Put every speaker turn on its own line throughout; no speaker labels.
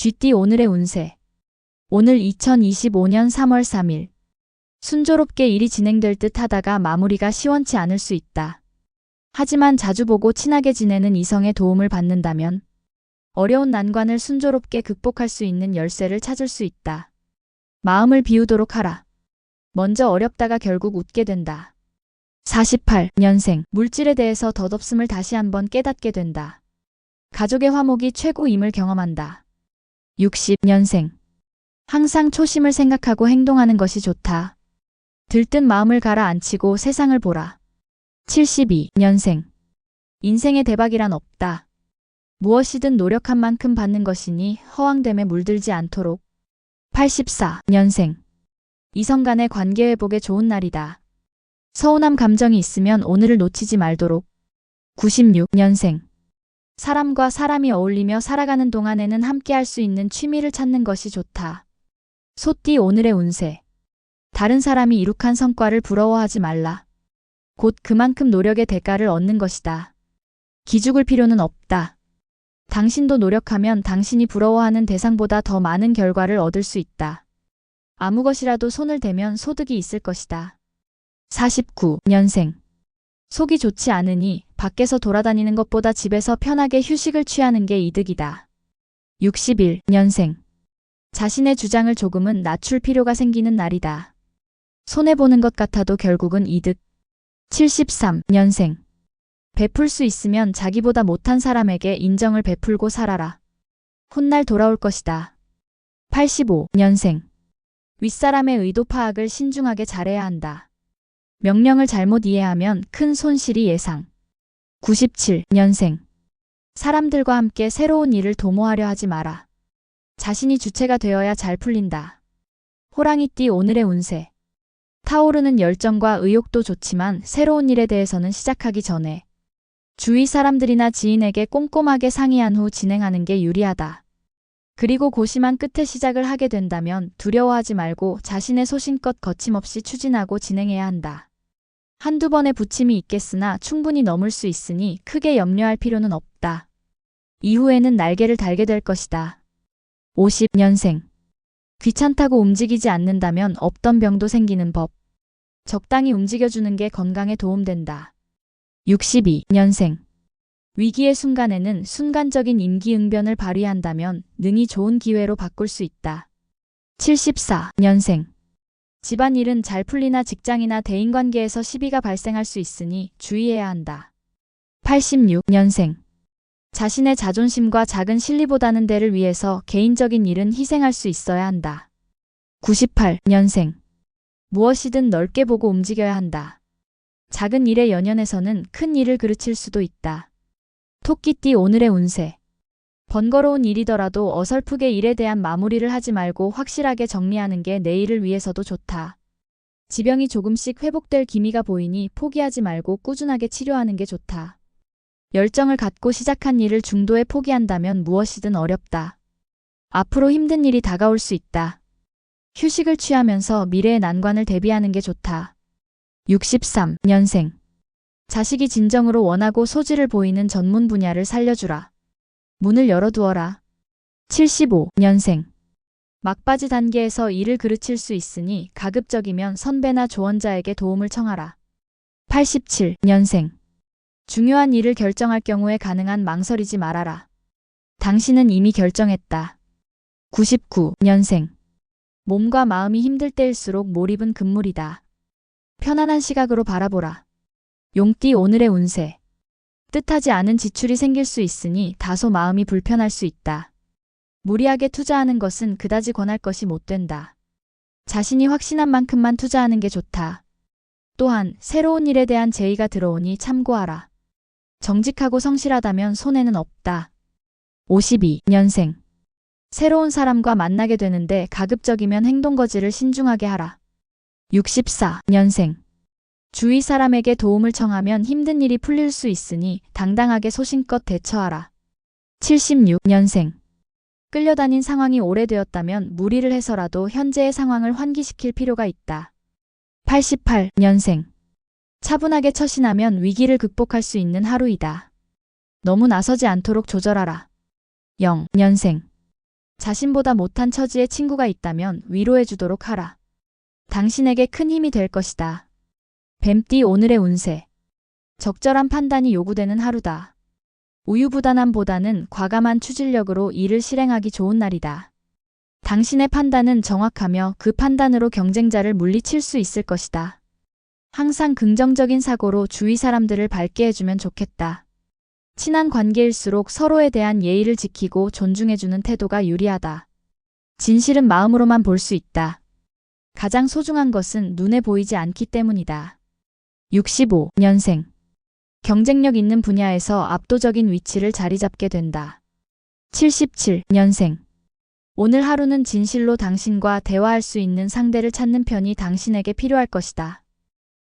쥐띠 오늘의 운세. 오늘 2025년 3월 3일. 순조롭게 일이 진행될 듯 하다가 마무리가 시원치 않을 수 있다. 하지만 자주 보고 친하게 지내는 이성의 도움을 받는다면 어려운 난관을 순조롭게 극복할 수 있는 열쇠를 찾을 수 있다. 마음을 비우도록 하라. 먼저 어렵다가 결국 웃게 된다. 48년생. 물질에 대해서 덧없음을 다시 한번 깨닫게 된다. 가족의 화목이 최고임을 경험한다. 60년생. 항상 초심을 생각하고 행동하는 것이 좋다. 들뜬 마음을 가라앉히고 세상을 보라. 72년생. 인생의 대박이란 없다. 무엇이든 노력한 만큼 받는 것이니 허황됨에 물들지 않도록. 84년생. 이성 간의 관계 회복에 좋은 날이다. 서운함 감정이 있으면 오늘을 놓치지 말도록. 96년생. 사람과 사람이 어울리며 살아가는 동안에는 함께 할 수 있는 취미를 찾는 것이 좋다. 소띠 오늘의 운세. 다른 사람이 이룩한 성과를 부러워하지 말라. 곧 그만큼 노력의 대가를 얻는 것이다. 기죽을 필요는 없다. 당신도 노력하면 당신이 부러워하는 대상보다 더 많은 결과를 얻을 수 있다. 아무 것이라도 손을 대면 소득이 있을 것이다. 49년생. 속이 좋지 않으니 밖에서 돌아다니는 것보다 집에서 편하게 휴식을 취하는 게 이득이다. 61년생. 자신의 주장을 조금은 낮출 필요가 생기는 날이다. 손해보는 것 같아도 결국은 이득. 73년생. 베풀 수 있으면 자기보다 못한 사람에게 인정을 베풀고 살아라. 훗날 돌아올 것이다. 85년생. 윗사람의 의도 파악을 신중하게 잘해야 한다. 명령을 잘못 이해하면 큰 손실이 예상. 97년생. 사람들과 함께 새로운 일을 도모하려 하지 마라. 자신이 주체가 되어야 잘 풀린다. 호랑이띠 오늘의 운세. 타오르는 열정과 의욕도 좋지만 새로운 일에 대해서는 시작하기 전에 주위 사람들이나 지인에게 꼼꼼하게 상의한 후 진행하는 게 유리하다. 그리고 고심한 끝에 시작을 하게 된다면 두려워하지 말고 자신의 소신껏 거침없이 추진하고 진행해야 한다. 한두 번의 부침이 있겠으나 충분히 넘을 수 있으니 크게 염려할 필요는 없다. 이후에는 날개를 달게 될 것이다. 50년생. 귀찮다고 움직이지 않는다면 없던 병도 생기는 법. 적당히 움직여주는 게 건강에 도움된다. 62년생. 위기의 순간에는 순간적인 임기응변을 발휘한다면 능히 좋은 기회로 바꿀 수 있다. 74년생. 집안일은 잘 풀리나 직장이나 대인관계에서 시비가 발생할 수 있으니 주의해야 한다. 86년생. 자신의 자존심과 작은 실리보다는 대를 위해서 개인적인 일은 희생할 수 있어야 한다. 98년생. 무엇이든 넓게 보고 움직여야 한다. 작은 일에 연연해서는 큰 일을 그르칠 수도 있다. 토끼띠 오늘의 운세. 번거로운 일이더라도 어설프게 일에 대한 마무리를 하지 말고 확실하게 정리하는 게 내일을 위해서도 좋다. 지병이 조금씩 회복될 기미가 보이니 포기하지 말고 꾸준하게 치료하는 게 좋다. 열정을 갖고 시작한 일을 중도에 포기한다면 무엇이든 어렵다. 앞으로 힘든 일이 다가올 수 있다. 휴식을 취하면서 미래의 난관을 대비하는 게 좋다. 63년생. 자식이 진정으로 원하고 소질을 보이는 전문 분야를 살려주라. 문을 열어두어라. 75년생. 막바지 단계에서 일을 그르칠 수 있으니 가급적이면 선배나 조언자에게 도움을 청하라. 87년생. 중요한 일을 결정할 경우에 가능한 망설이지 말아라. 당신은 이미 결정했다. 99년생. 몸과 마음이 힘들 때일수록 몰입은 금물이다. 편안한 시각으로 바라보라. 용띠 오늘의 운세. 뜻하지 않은 지출이 생길 수 있으니 다소 마음이 불편할 수 있다. 무리하게 투자하는 것은 그다지 권할 것이 못 된다. 자신이 확신한 만큼만 투자하는 게 좋다. 또한 새로운 일에 대한 제의가 들어오니 참고하라. 정직하고 성실하다면 손해는 없다. 52년생. 새로운 사람과 만나게 되는데 가급적이면 행동거지를 신중하게 하라. 64년생. 주위 사람에게 도움을 청하면 힘든 일이 풀릴 수 있으니 당당하게 소신껏 대처하라. 76년생. 끌려다닌 상황이 오래되었다면 무리를 해서라도 현재의 상황을 환기시킬 필요가 있다. 88년생. 차분하게 처신하면 위기를 극복할 수 있는 하루이다. 너무 나서지 않도록 조절하라. 0년생. 자신보다 못한 처지의 친구가 있다면 위로해주도록 하라. 당신에게 큰 힘이 될 것이다. 뱀띠 오늘의 운세. 적절한 판단이 요구되는 하루다. 우유부단함보다는 과감한 추진력으로 일을 실행하기 좋은 날이다. 당신의 판단은 정확하며 그 판단으로 경쟁자를 물리칠 수 있을 것이다. 항상 긍정적인 사고로 주위 사람들을 밝게 해주면 좋겠다. 친한 관계일수록 서로에 대한 예의를 지키고 존중해주는 태도가 유리하다. 진실은 마음으로만 볼 수 있다. 가장 소중한 것은 눈에 보이지 않기 때문이다. 65년생. 경쟁력 있는 분야에서 압도적인 위치를 자리 잡게 된다. 77년생. 오늘 하루는 진실로 당신과 대화할 수 있는 상대를 찾는 편이 당신에게 필요할 것이다.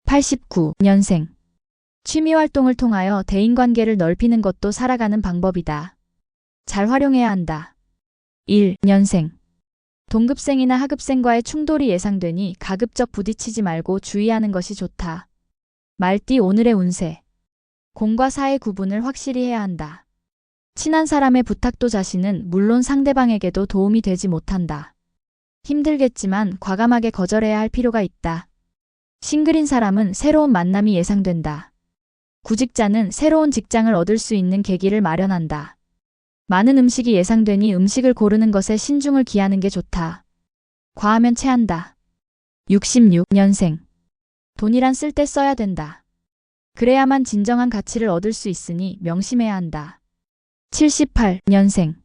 89년생. 취미 활동을 통하여 대인관계를 넓히는 것도 살아가는 방법이다. 잘 활용해야 한다. 1년생. 동급생이나 하급생과의 충돌이 예상되니 가급적 부딪히지 말고 주의하는 것이 좋다. 말띠 오늘의 운세. 공과 사의 구분을 확실히 해야 한다. 친한 사람의 부탁도 자신은 물론 상대방에게도 도움이 되지 못한다. 힘들겠지만 과감하게 거절해야 할 필요가 있다. 싱글인 사람은 새로운 만남이 예상된다. 구직자는 새로운 직장을 얻을 수 있는 계기를 마련한다. 많은 음식이 예상되니 음식을 고르는 것에 신중을 기하는 게 좋다. 과하면 체한다. 66년생. 돈이란 쓸 때 써야 된다. 그래야만 진정한 가치를 얻을 수 있으니 명심해야 한다. 78년생.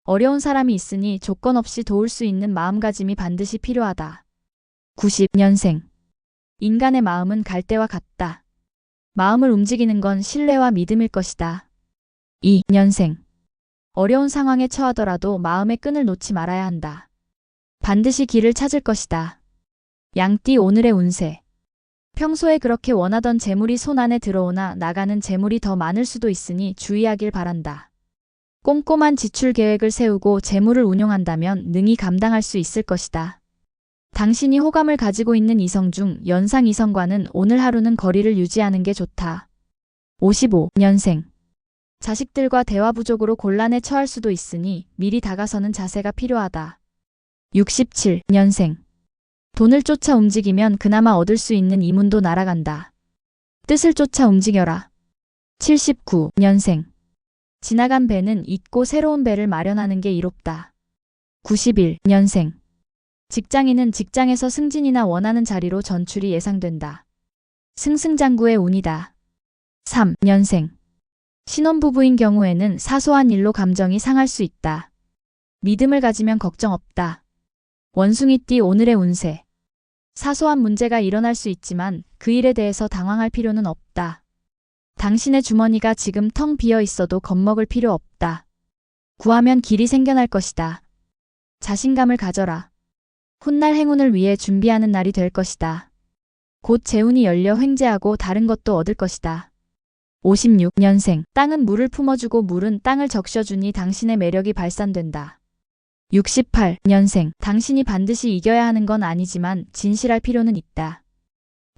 어려운 사람이 있으니 조건 없이 도울 수 있는 마음가짐이 반드시 필요하다. 90년생. 인간의 마음은 갈대와 같다. 마음을 움직이는 건 신뢰와 믿음일 것이다. 2년생. 어려운 상황에 처하더라도 마음의 끈을 놓지 말아야 한다. 반드시 길을 찾을 것이다. 양띠 오늘의 운세. 평소에 그렇게 원하던 재물이 손 안에 들어오나 나가는 재물이 더 많을 수도 있으니 주의하길 바란다. 꼼꼼한 지출 계획을 세우고 재물을 운용한다면 능히 감당할 수 있을 것이다. 당신이 호감을 가지고 있는 이성 중 연상 이성과는 오늘 하루는 거리를 유지하는 게 좋다. 55년생. 자식들과 대화 부족으로 곤란에 처할 수도 있으니 미리 다가서는 자세가 필요하다. 67년생. 돈을 쫓아 움직이면 그나마 얻을 수 있는 이문도 날아간다. 뜻을 쫓아 움직여라. 79년생. 지나간 배는 잊고 새로운 배를 마련하는 게 이롭다. 91년생. 직장인은 직장에서 승진이나 원하는 자리로 전출이 예상된다. 승승장구의 운이다. 3년생. 신혼부부인 경우에는 사소한 일로 감정이 상할 수 있다. 믿음을 가지면 걱정 없다. 원숭이띠 오늘의 운세. 사소한 문제가 일어날 수 있지만 그 일에 대해서 당황할 필요는 없다. 당신의 주머니가 지금 텅 비어 있어도 겁먹을 필요 없다. 구하면 길이 생겨날 것이다. 자신감을 가져라. 훗날 행운을 위해 준비하는 날이 될 것이다. 곧 재운이 열려 횡재하고 다른 것도 얻을 것이다. 56년생. 땅은 물을 품어주고 물은 땅을 적셔주니 당신의 매력이 발산된다. 68년생. 당신이 반드시 이겨야 하는 건 아니지만 진실할 필요는 있다.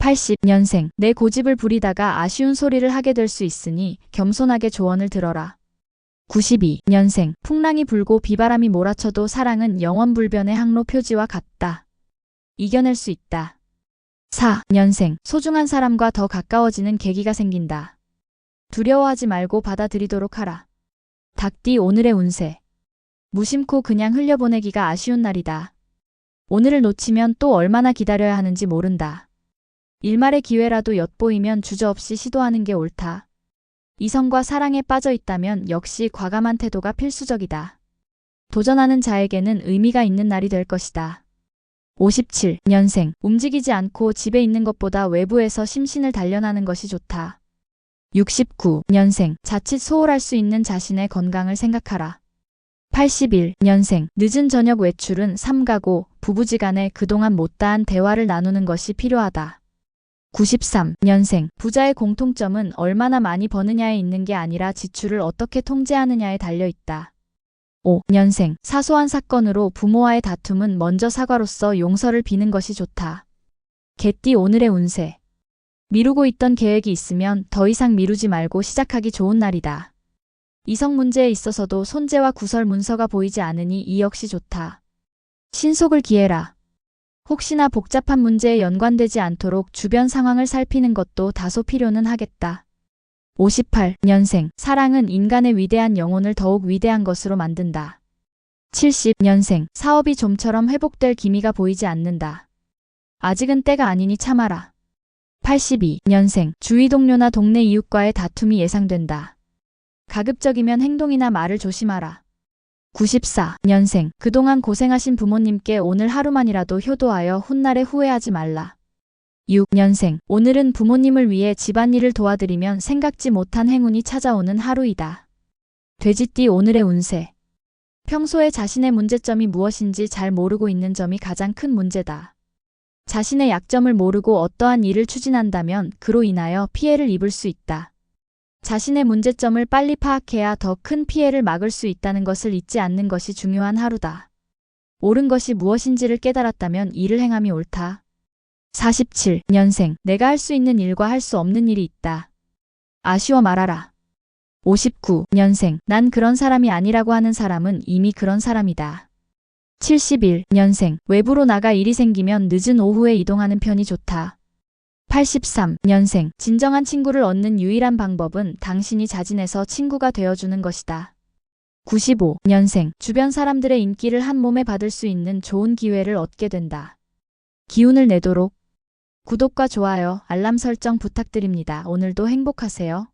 80년생. 내 고집을 부리다가 아쉬운 소리를 하게 될 수 있으니 겸손하게 조언을 들어라. 92년생. 풍랑이 불고 비바람이 몰아쳐도 사랑은 영원불변의 항로 표지와 같다. 이겨낼 수 있다. 4년생. 소중한 사람과 더 가까워지는 계기가 생긴다. 두려워하지 말고 받아들이도록 하라. 닭띠 오늘의 운세. 무심코 그냥 흘려보내기가 아쉬운 날이다. 오늘을 놓치면 또 얼마나 기다려야 하는지 모른다. 일말의 기회라도 엿보이면 주저없이 시도하는 게 옳다. 이성과 사랑에 빠져 있다면 역시 과감한 태도가 필수적이다. 도전하는 자에게는 의미가 있는 날이 될 것이다. 57년생. 움직이지 않고 집에 있는 것보다 외부에서 심신을 단련하는 것이 좋다. 69년생. 자칫 소홀할 수 있는 자신의 건강을 생각하라. 81년생. 늦은 저녁 외출은 삼가고 부부지간에 그동안 못다한 대화를 나누는 것이 필요하다. 93년생. 부자의 공통점은 얼마나 많이 버느냐에 있는 게 아니라 지출을 어떻게 통제하느냐에 달려 있다. 5년생. 사소한 사건으로 부모와의 다툼은 먼저 사과로서 용서를 비는 것이 좋다. 개띠 오늘의 운세. 미루고 있던 계획이 있으면 더 이상 미루지 말고 시작하기 좋은 날이다. 이성 문제에 있어서도 손재와 구설 문서가 보이지 않으니 이 역시 좋다. 신속을 기해라. 혹시나 복잡한 문제에 연관되지 않도록 주변 상황을 살피는 것도 다소 필요는 하겠다. 58년생. 사랑은 인간의 위대한 영혼을 더욱 위대한 것으로 만든다. 70년생. 사업이 좀처럼 회복될 기미가 보이지 않는다. 아직은 때가 아니니 참아라. 82년생. 주위 동료나 동네 이웃과의 다툼이 예상된다. 가급적이면 행동이나 말을 조심하라. 94년생. 그동안 고생하신 부모님께 오늘 하루만이라도 효도하여 훗날에 후회하지 말라. 6년생. 오늘은 부모님을 위해 집안일을 도와드리면 생각지 못한 행운이 찾아오는 하루이다. 돼지띠 오늘의 운세. 평소에 자신의 문제점이 무엇인지 잘 모르고 있는 점이 가장 큰 문제다. 자신의 약점을 모르고 어떠한 일을 추진한다면 그로 인하여 피해를 입을 수 있다. 자신의 문제점을 빨리 파악해야 더 큰 피해를 막을 수 있다는 것을 잊지 않는 것이 중요한 하루다. 옳은 것이 무엇인지를 깨달았다면 이를 행함이 옳다. 47년생. 내가 할 수 있는 일과 할 수 없는 일이 있다. 아쉬워 말아라. 59년생. 난 그런 사람이 아니라고 하는 사람은 이미 그런 사람이다. 71년생. 외부로 나가 일이 생기면 늦은 오후에 이동하는 편이 좋다. 83년생. 진정한 친구를 얻는 유일한 방법은 당신이 자진해서 친구가 되어주는 것이다. 95년생. 주변 사람들의 인기를 한 몸에 받을 수 있는 좋은 기회를 얻게 된다. 기운을 내도록 구독과 좋아요, 알람 설정 부탁드립니다. 오늘도 행복하세요.